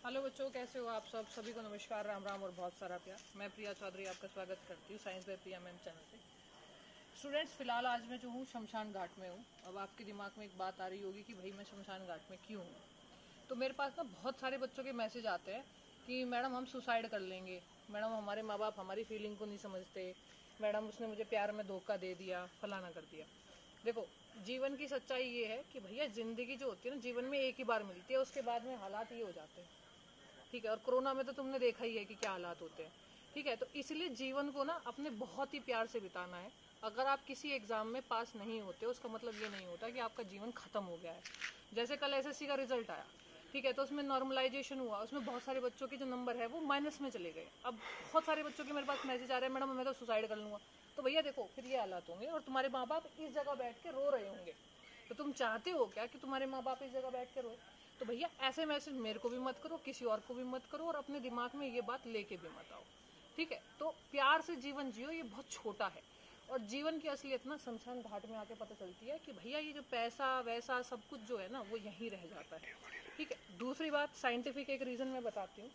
Hello बच्चों, कैसे हो आप सब? सभी को नमस्कार, राम राम और बहुत सारा प्यार। मैं प्रिया चौधरी आपका स्वागत करती हूँ science by Priya ma'am channel पे। स्टूडेंट्स, फिलहाल आज मैं जो हूँ शमशान घाट में हूँ। अब आपके दिमाग में एक बात आ रही होगी कि भाई मैं शमशान घाट में क्यों हूँ। तो मेरे पास ना बहुत सारे बच्चों के मैसेज आते हैं कि मैडम हम सुसाइड कर लेंगे, मैडम हमारे माँ बाप हमारी फीलिंग को नहीं समझते, मैडम उसने मुझे प्यार में धोखा दे दिया, फलाना कर दिया। देखो, जीवन की सच्चाई ये है कि भैया जिंदगी जो होती है ना, जीवन में एक ही बार मिलती है, उसके बाद में हालात ये हो जाते हैं। ठीक है, और कोरोना में तो तुमने देखा ही है कि क्या हालात होते हैं। ठीक है, तो इसलिए जीवन को ना अपने बहुत ही प्यार से बिताना है। अगर आप किसी एग्जाम में पास नहीं होते, उसका मतलब ये नहीं होता कि आपका जीवन खत्म हो गया है। जैसे कल एसएससी का रिजल्ट आया, ठीक है, तो उसमें नॉर्मलाइजेशन हुआ, उसमें बहुत सारे बच्चों के जो नंबर है वो माइनस में चले गए। अब बहुत सारे बच्चों के मेरे पास मैसेज आ रहे हैं, मैडम मैं तो सुसाइड कर लूंगा। तो भैया देखो, फिर ये हालात होंगे और तुम्हारे माँ बाप इस जगह बैठ के रो रहे होंगे। तो तुम चाहते हो क्या कि तुम्हारे माँ बाप इस जगह बैठ के रोए? तो भैया ऐसे मैसेज मेरे को भी मत करो, किसी और को भी मत करो, और अपने दिमाग में ये बात लेके भी मत आओ। ठीक है, तो प्यार से जीवन जियो, ये बहुत छोटा है। और जीवन की असलियत ना शमशान घाट में आके पता चलती है कि भैया ये जो पैसा वैसा सब कुछ जो है ना, वो यहीं रह जाता है। ठीक है, दूसरी बात, साइंटिफिक एक रीजन मैं बताती हूँ।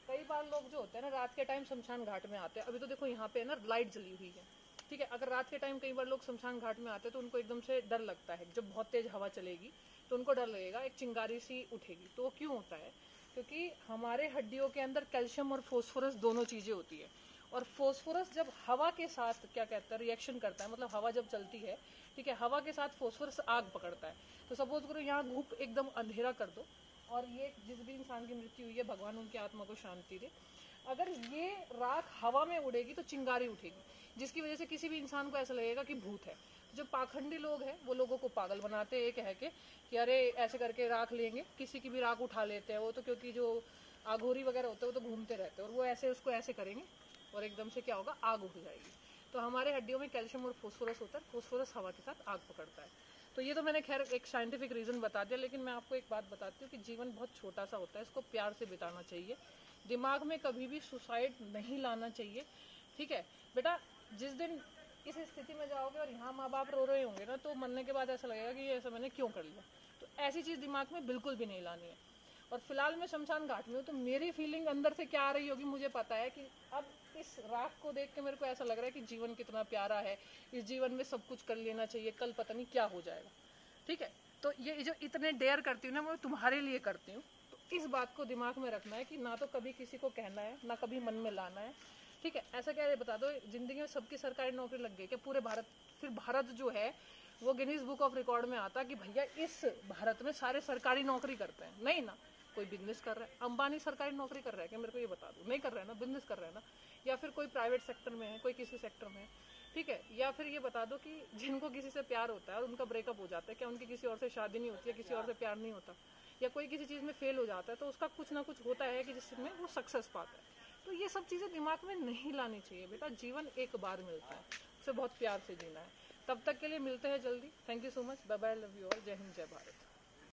कई बार लोग जो होते हैं ना, रात के टाइम शमशान घाट में आते हैं। अभी तो देखो यहाँ पे ना लाइट जली हुई है। ठीक है, अगर रात के टाइम कई बार लोग शमशान घाट में आते हैं तो उनको एकदम से डर लगता है। जब बहुत तेज हवा चलेगी तो उनको डर लगेगा, एक चिंगारी सी उठेगी। तो वो क्यों होता है? क्योंकि हमारे हड्डियों के अंदर कैल्शियम और फोस्फोरस दोनों चीजें होती है। और फोस्फोरस जब हवा के साथ क्या कहता है, रिएक्शन करता है, मतलब हवा जब चलती है, ठीक है, हवा के साथ फोस्फोरस आग पकड़ता है। तो सपोज करो यहाँ धूप एकदम अंधेरा कर दो, और ये जिस भी इंसान की मृत्यु हुई है, भगवान उनकी आत्मा को शांति दे, अगर ये राख हवा में उड़ेगी तो चिंगारी उठेगी, जिसकी वजह से किसी भी इंसान को ऐसा लगेगा कि भूत है। जो पाखंडी लोग हैं वो लोगों को पागल बनाते हैं, ये कह के कि अरे ऐसे करके राख लेंगे, किसी की भी राख उठा लेते हैं वो तो, क्योंकि जो आघोरी वगैरह होते हैं वो तो घूमते रहते हैं, और वो ऐसे उसको ऐसे करेंगे और एकदम से क्या होगा, आग उठ जाएगी। तो हमारे हड्डियों में कैल्शियम और फोस्फोरस होता है, फोस्फोरस हवा के साथ आग पकड़ता है। तो ये तो मैंने खैर एक साइंटिफिक रीजन बता दिया, लेकिन मैं आपको एक बात बताती हूँ कि जीवन बहुत छोटा सा होता है, इसको प्यार से बिताना चाहिए। दिमाग में कभी भी सुसाइड नहीं लाना चाहिए। ठीक है बेटा, जिस दिन इस स्थिति में जाओगे और यहाँ माँ बाप रो रहे होंगे ना, तो मरने के बाद ऐसा लगेगा कि ये ऐसा मैंने क्यों कर लिया। तो ऐसी चीज दिमाग में बिल्कुल भी नहीं लानी है। और फिलहाल मैं शमशान घाट में हूँ, तो मेरी फीलिंग अंदर से क्या आ रही होगी मुझे पता है कि अब इस राख को देख के मेरे को ऐसा लग रहा है कि जीवन कितना प्यारा है, इस जीवन में सब कुछ कर लेना चाहिए, कल पता नहीं क्या हो जाएगा। ठीक है, तो ये जो इतने डेयर करती हूँ ना, मैं तुम्हारे लिए करती हूँ। तो इस बात को दिमाग में रखना है कि ना तो कभी किसी को कहना है, ना कभी मन में लाना है। ठीक है, ऐसा क्या है बता दो, जिंदगी में सबकी सरकारी नौकरी लग गई क्या पूरे भारत? फिर भारत जो है वो गिनीज बुक ऑफ रिकॉर्ड में आता कि भैया इस भारत में सारे सरकारी नौकरी करते हैं? नहीं ना, कोई बिजनेस कर रहा है। अंबानी सरकारी नौकरी कर रहा है क्या? मेरे को ये बता दो, नहीं कर रहा है ना, बिजनेस कर रहा है ना। या फिर कोई प्राइवेट सेक्टर में है, कोई किसी सेक्टर में है। ठीक है, या फिर ये बता दो कि जिनको किसी से प्यार होता है और उनका ब्रेकअप हो जाता है, क्या उनकी किसी और से शादी नहीं होती है, किसी और से प्यार नहीं होता? या कोई किसी चीज में फेल हो जाता है तो उसका कुछ ना कुछ होता है कि जिसमें वो सक्सेस पाता है। तो ये सब चीजें दिमाग में नहीं लानी चाहिए बेटा, जीवन एक बार मिलता है, उसे बहुत प्यार से जीना है। तब तक के लिए मिलते हैं जल्दी। Thank you so much, bye bye, love you all, जय हिंद, जय भारत।